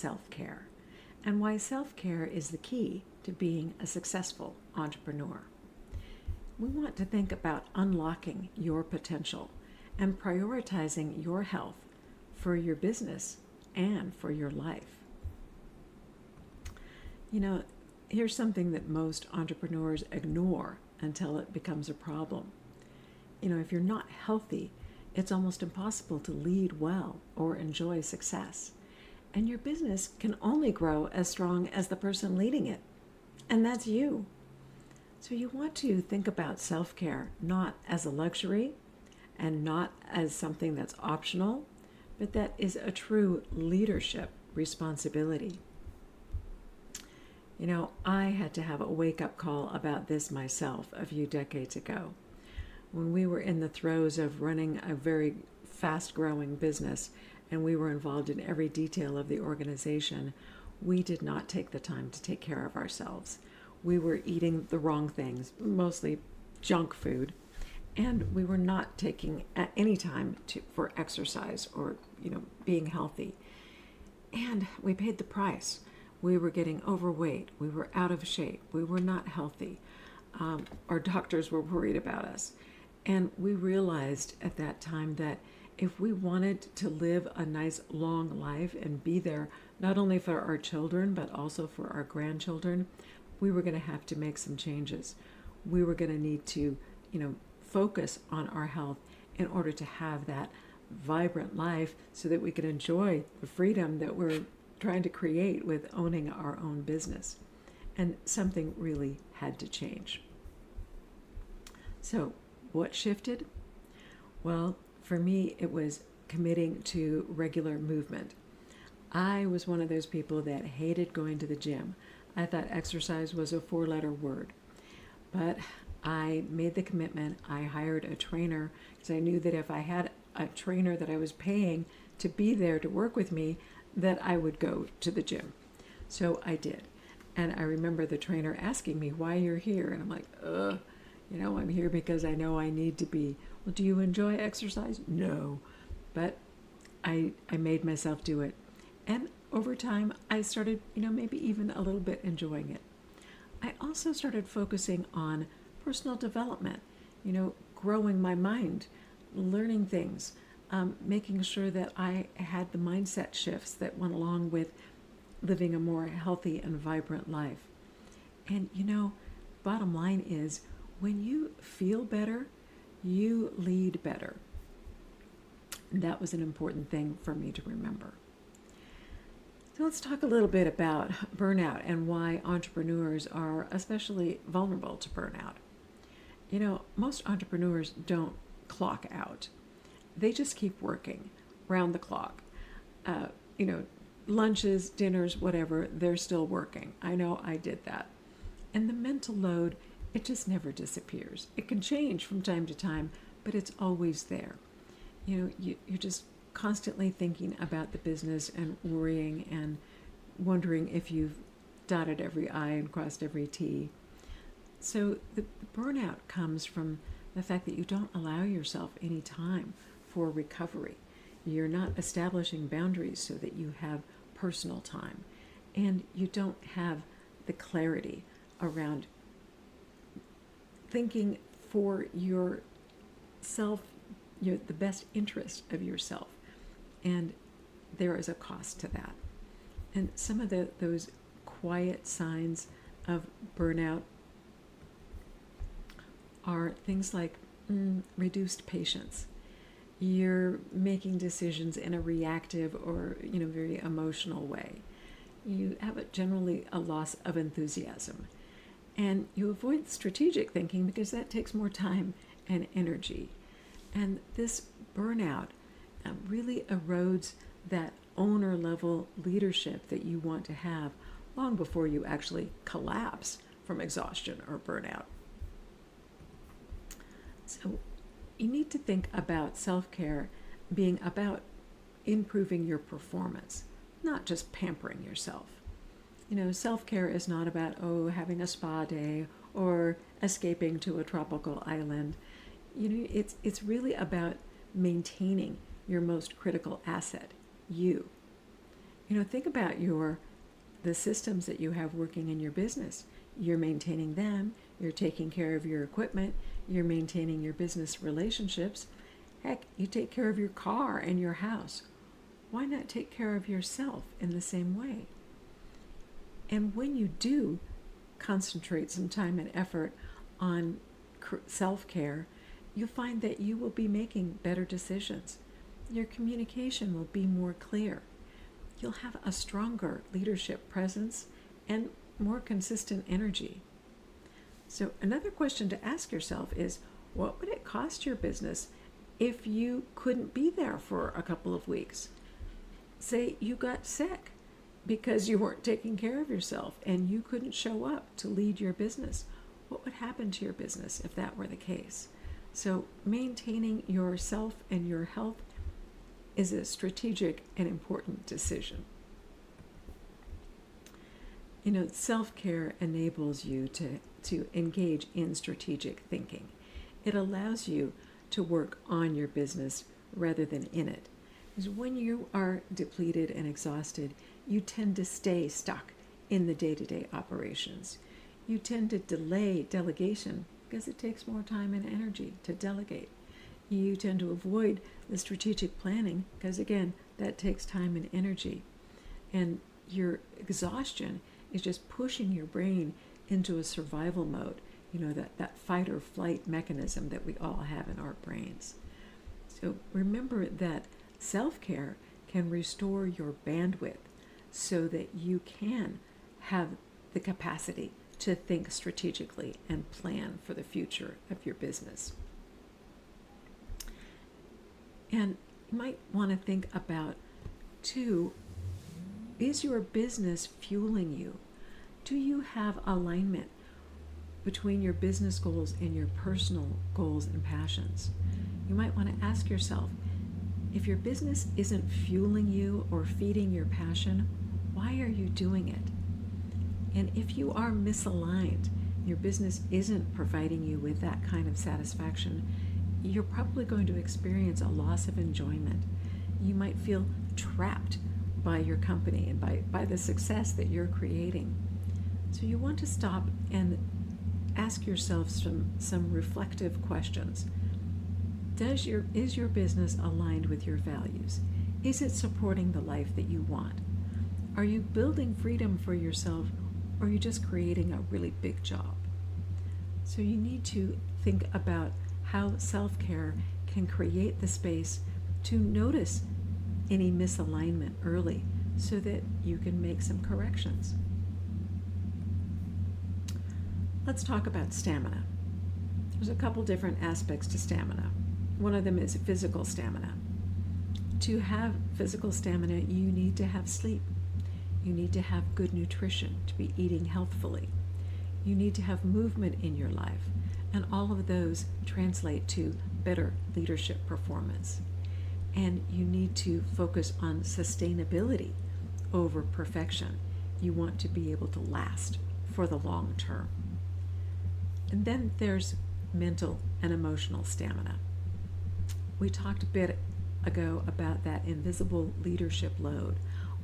self-care and why self-care is the key to being a successful entrepreneur. We want to think about unlocking your potential and prioritizing your health for your business and for your life. You know, here's something that most entrepreneurs ignore until it becomes a problem. If you're not healthy, it's almost impossible to lead well or enjoy success. And your business can only grow as strong as the person leading it. And that's you. So you want to think about self-care not as a luxury and not as something that's optional, but that is a true leadership responsibility. I had to have a wake-up call about this myself a few decades ago. When we were in the throes of running a very fast-growing business and we were involved in every detail of the organization, we did not take the time to take care of ourselves. We were eating the wrong things, mostly junk food, and we were not taking any time for exercise or being healthy. And we paid the price. We were getting overweight. We were out of shape. We were not healthy. Our doctors were worried about us. And we realized at that time that if we wanted to live a nice long life and be there not only for our children but also for our grandchildren, we were going to have to make some changes. We were going to need to, focus on our health in order to have that vibrant life so that we could enjoy the freedom that we're trying to create with owning our own business. And something really had to change. So what shifted? Well, for me, it was committing to regular movement. I was one of those people that hated going to the gym. I thought exercise was a four-letter word. But I made the commitment. I hired a trainer because I knew that if I had a trainer that I was paying to be there to work with me, that I would go to the gym. So I did. And I remember the trainer asking me why you're here. And I'm like, I'm here because I know I need to be. Well, do you enjoy exercise? No. But I made myself do it. And over time, I started, maybe even a little bit enjoying it. I also started focusing on personal development, growing my mind, learning things, making sure that I had the mindset shifts that went along with living a more healthy and vibrant life. And, bottom line is, when you feel better, you lead better. And that was an important thing for me to remember. So let's talk a little bit about burnout and why entrepreneurs are especially vulnerable to burnout. Most entrepreneurs don't clock out. They just keep working round the clock. Lunches, dinners, whatever, they're still working. I know I did that. And the mental load, it just never disappears. It can change from time to time, but it's always there. You're just constantly thinking about the business and worrying and wondering if you've dotted every I and crossed every T. So the burnout comes from the fact that you don't allow yourself any time for recovery. You're not establishing boundaries so that you have personal time, and you don't have the clarity around thinking for yourself, the best interest of yourself. And there is a cost to that. And some of those quiet signs of burnout are things like reduced patience. You're making decisions in a reactive or very emotional way. You have generally a loss of enthusiasm. And you avoid strategic thinking because that takes more time and energy. And this burnout really erodes that owner level leadership that you want to have long before you actually collapse from exhaustion or burnout. So you need to think about self-care being about improving your performance, not just pampering yourself. Self-care is not about, having a spa day or escaping to a tropical island. It's really about maintaining your most critical asset, you. Think about the systems that you have working in your business. You're maintaining them, you're taking care of your equipment, you're maintaining your business relationships. Heck, you take care of your car and your house. Why not take care of yourself in the same way? And when you do concentrate some time and effort on self-care, you'll find that you will be making better decisions. Your communication will be more clear. You'll have a stronger leadership presence and more consistent energy. So another question to ask yourself is, what would it cost your business if you couldn't be there for a couple of weeks? Say you got sick because you weren't taking care of yourself and you couldn't show up to lead your business. What would happen to your business if that were the case? So maintaining yourself and your health is a strategic and important decision. Self-care enables you to engage in strategic thinking. It allows you to work on your business rather than in it. Because when you are depleted and exhausted, you tend to stay stuck in the day-to-day operations. You tend to delay delegation because it takes more time and energy to delegate. You tend to avoid the strategic planning because, again, that takes time and energy. And your exhaustion is just pushing your brain into a survival mode, that fight or flight mechanism that we all have in our brains. So remember that self-care can restore your bandwidth so that you can have the capacity to think strategically and plan for the future of your business. And you might want to think about, too, is your business fueling you? Do you have alignment between your business goals and your personal goals and passions? You might want to ask yourself, if your business isn't fueling you or feeding your passion, why are you doing it? And if you are misaligned, your business isn't providing you with that kind of satisfaction, you're probably going to experience a loss of enjoyment. You might feel trapped by your company and by the success that you're creating. So you want to stop and ask yourself some reflective questions. Is your business aligned with your values? Is it supporting the life that you want? Are you building freedom for yourself, or are you just creating a really big job? So you need to think about how self-care can create the space to notice any misalignment early so that you can make some corrections. Let's talk about stamina. There's a couple different aspects to stamina. One of them is physical stamina. To have physical stamina, you need to have sleep. You need to have good nutrition, to be eating healthfully. You need to have movement in your life, and all of those translate to better leadership performance. And you need to focus on sustainability over perfection. You want to be able to last for the long term. And then there's mental and emotional stamina. We talked a bit ago about that invisible leadership load,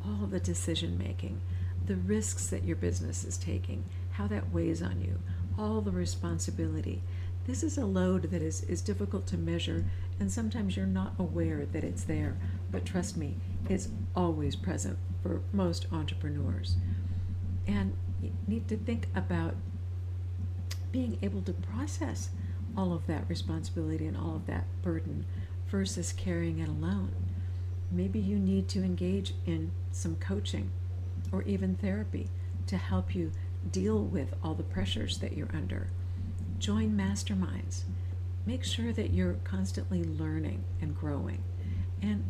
all the decision making, the risks that your business is taking, how that weighs on you, all the responsibility. This is a load that is difficult to measure, and sometimes you're not aware that it's there, but trust me, it's always present for most entrepreneurs. And you need to think about being able to process all of that responsibility and all of that burden versus carrying it alone. Maybe you need to engage in some coaching or even therapy to help you deal with all the pressures that you're under. Join masterminds. Make sure that you're constantly learning and growing, and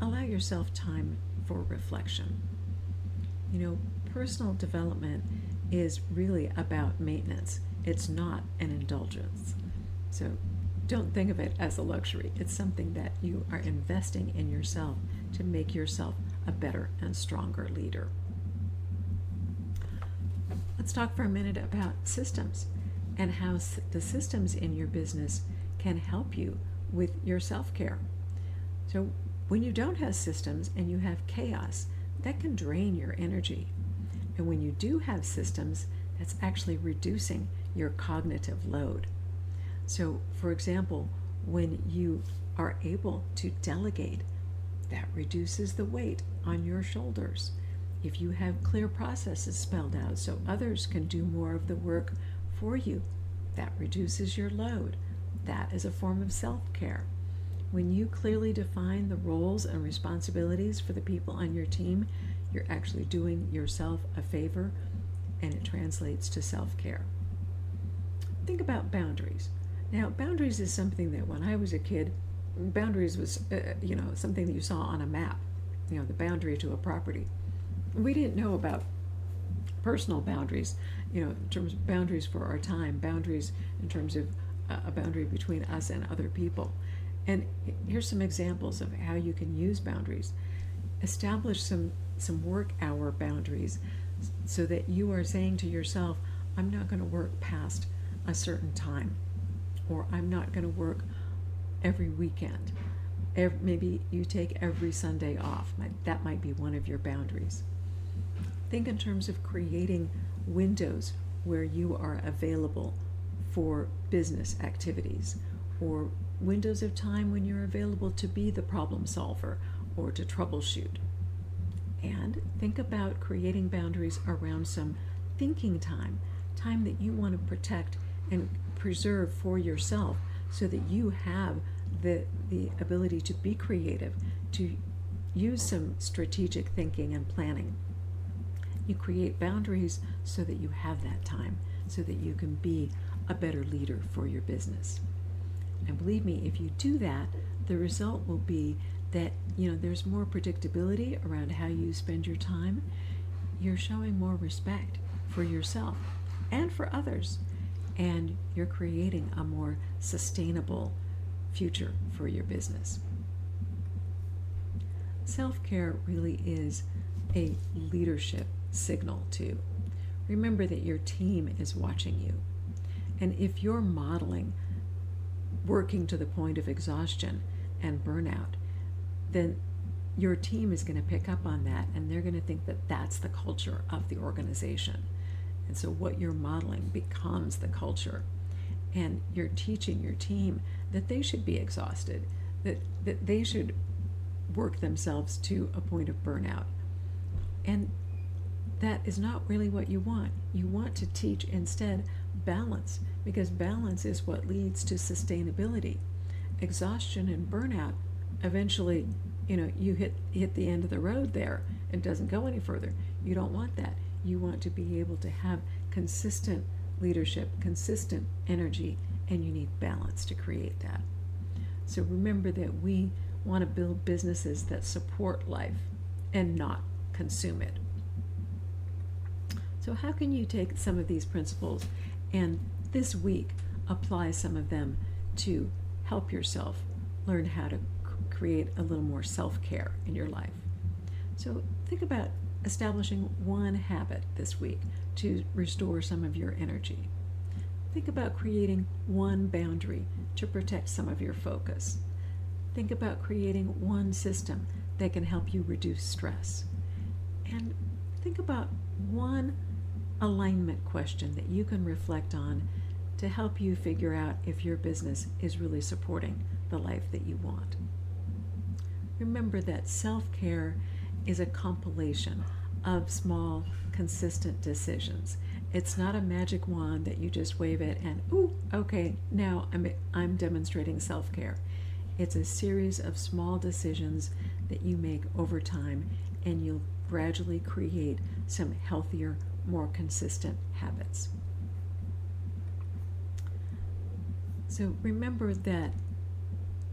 allow yourself time for reflection. Personal development is really about maintenance. It's not an indulgence. So don't think of it as a luxury. It's something that you are investing in yourself to make yourself a better and stronger leader. Let's talk for a minute about systems and how the systems in your business can help you with your self-care. So when you don't have systems and you have chaos, that can drain your energy. And when you do have systems, that's actually reducing your cognitive load. So, for example, when you are able to delegate, that reduces the weight on your shoulders. If you have clear processes spelled out so others can do more of the work for you, that reduces your load. That is a form of self-care. When you clearly define the roles and responsibilities for the people on your team, you're actually doing yourself a favor, and it translates to self-care. Think about boundaries. Now, boundaries is something that when I was a kid, boundaries was something that you saw on a map, the boundary to a property. We didn't know about personal boundaries, in terms of boundaries for our time, boundaries in terms of a boundary between us and other people. And here's some examples of how you can use boundaries. Establish some work hour boundaries so that you are saying to yourself, I'm not going to work past a certain time, or I'm not going to work every weekend. Maybe you take every Sunday off. That might be one of your boundaries. Think in terms of creating windows where you are available for business activities, or windows of time when you're available to be the problem solver or to troubleshoot. And think about creating boundaries around some thinking time that you want to protect and preserve for yourself, so that you have the ability to be creative, to use some strategic thinking and planning. You create boundaries so that you have that time, so that you can be a better leader for your business. And believe me, if you do that, the result will be that there's more predictability around how you spend your time. You're showing more respect for yourself and for others, and you're creating a more sustainable future for your business. Self-care really is a leadership signal too. Remember that your team is watching you, and if you're modeling working to the point of exhaustion and burnout, then your team is going to pick up on that, and they're going to think that that's the culture of the organization. And so what you're modeling becomes the culture, and you're teaching your team that they should be exhausted, that they should work themselves to a point of burnout. And that is not really what you want. You want to teach instead balance, because balance is what leads to sustainability. Exhaustion and burnout, eventually, you hit the end of the road there. It doesn't go any further. You don't want that. You want to be able to have consistent leadership, consistent energy, and you need balance to create that. So remember that we want to build businesses that support life and not consume it. So how can you take some of these principles and this week apply some of them to help yourself learn how to create a little more self-care in your life? So think about establishing one habit this week to restore some of your energy. Think about creating one boundary to protect some of your focus. Think about creating one system that can help you reduce stress. And think about one alignment question that you can reflect on to help you figure out if your business is really supporting the life that you want. Remember that self-care is a compilation of small, consistent decisions. It's not a magic wand that you just wave it and, ooh, okay, now I'm demonstrating self-care. It's a series of small decisions that you make over time, and you'll gradually create some healthier, more consistent habits. So remember that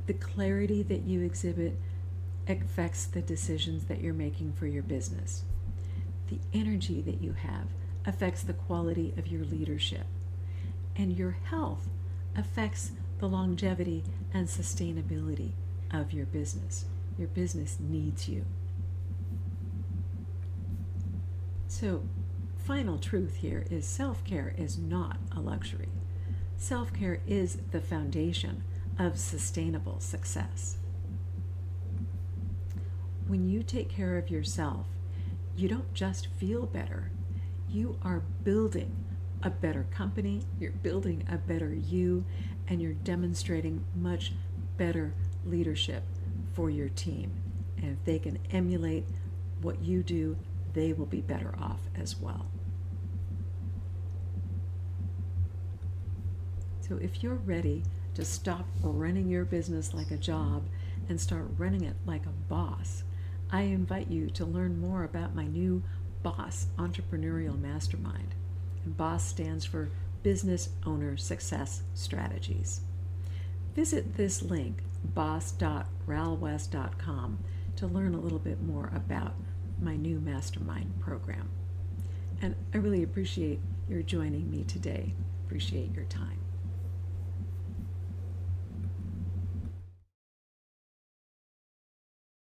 the clarity that you exhibit affects the decisions that you're making for your business. The energy that you have affects the quality of your leadership. And your health affects the longevity and sustainability of your business. Your business needs you. So, final truth here is self-care is not a luxury. Self-care is the foundation of sustainable success. When you take care of yourself, you don't just feel better, you are building a better company, you're building a better you, and you're demonstrating much better leadership for your team. And if they can emulate what you do, they will be better off as well. So if you're ready to stop running your business like a job and start running it like a boss, I invite you to learn more about my new BOSS Entrepreneurial Mastermind. And BOSS stands for Business Owner Success Strategies. Visit this link, boss.ralwest.com, to learn a little bit more about my new mastermind program. And I really appreciate your joining me today. Appreciate your time.